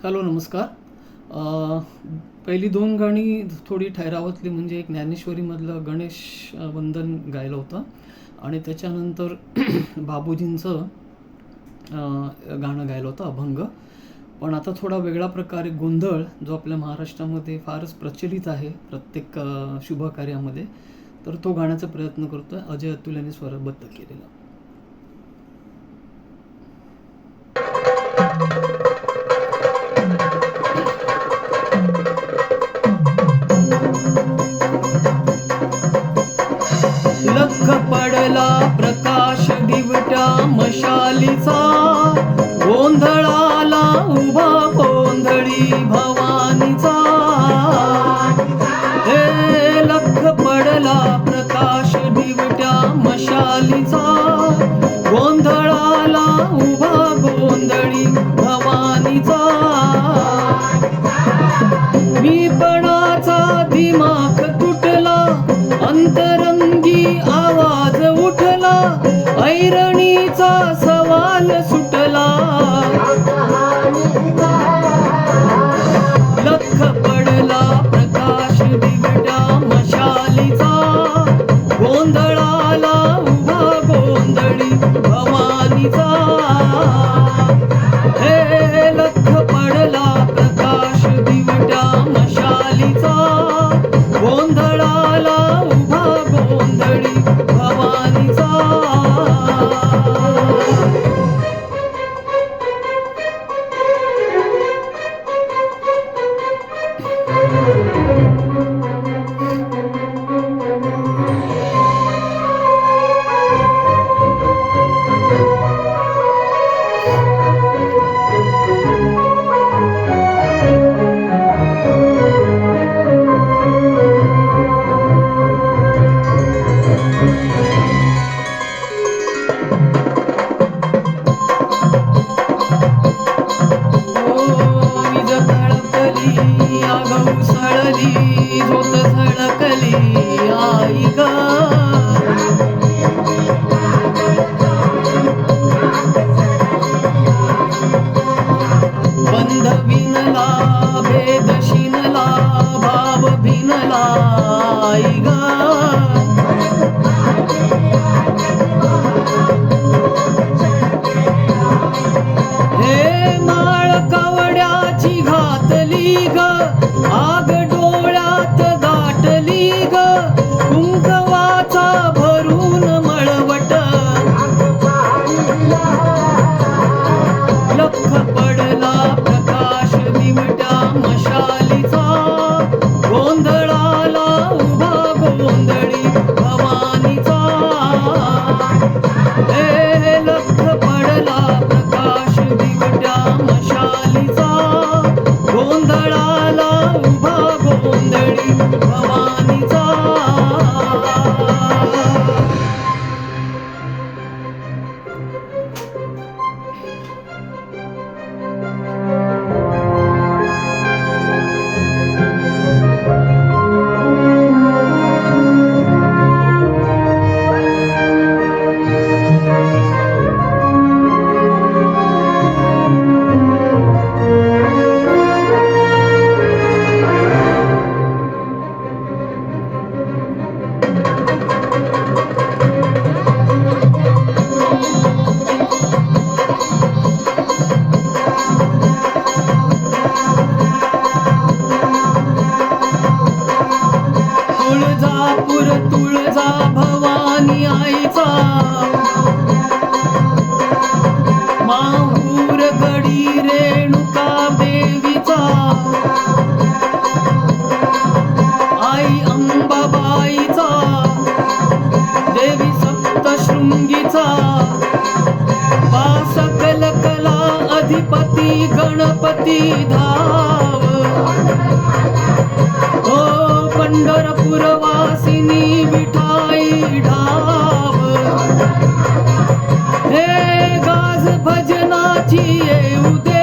Hello नमस्कार. पहिली दोन गाणी थोडी ठरावातली म्हणजे एक ज्ञानेश्वरीमधलं गणेश वंदन गायलं होतं आणि त्याच्यानंतर बाबूजींचं गाणं गायलं होतं अभंग. पण आता थोडा वेगळा प्रकारे गोंधळ जो आपल्या महाराष्ट्रामध्ये फारच प्रचलित आहे प्रत्येक शुभकार्यामध्ये, तर तो गाण्याचा प्रयत्न करतो आहे. अजय अतुल यांनी स्वरबद्ध केलेला. लख पडला प्रकाश दिवट्या मशालीचा, गोंधळाला उभा गोंधळी भवानीचा. हे लख पडला प्रकाश दिवट्या मशालीचा, गोंधळाला उभा गोंधळी भवानीचा. मीपणाचा दिमाख तुटला, अंतरंगी आवाज उठला, ऐरणीचा सवाल सुटला. लख पडला प्रकाश दिवट्या मशालीचा, गोंधळाला उभा गोंधळी भवानीचा. हे लख पडला प्रकाश दिवट्या मशालीचा, गोंधळाला उभा गोंधळी भवानीचा. आगव सळली झोत झळकली आई ग. बंध विनला भेद शिनला, भाव भिनला आई ग. हे माळ कवड्याची घातली ग, आग डोळ्यात दाटली ग, कुंकवाचा भरून मळवट. लख पडला प्रकाश दिवट्या मशालीचा, गोंधळाला उभा गोंधळी भवानीचा. हे लख पडला प्रकाश दिवट्या मशालीचा, गोंधळाला उभा गोंधळी भवानीचा. तुळजापूर तुळजा भवानी आईचा, माहूर गडी रेणुका देवीचा, आई अंबाबाईचा, देवी सप्तशृंगीचा, सकल कला अधिपती गणपती धाव. हो पंढरपूर वासिनी विठाई ढाव. हे गाज भजनाची येऊ दे,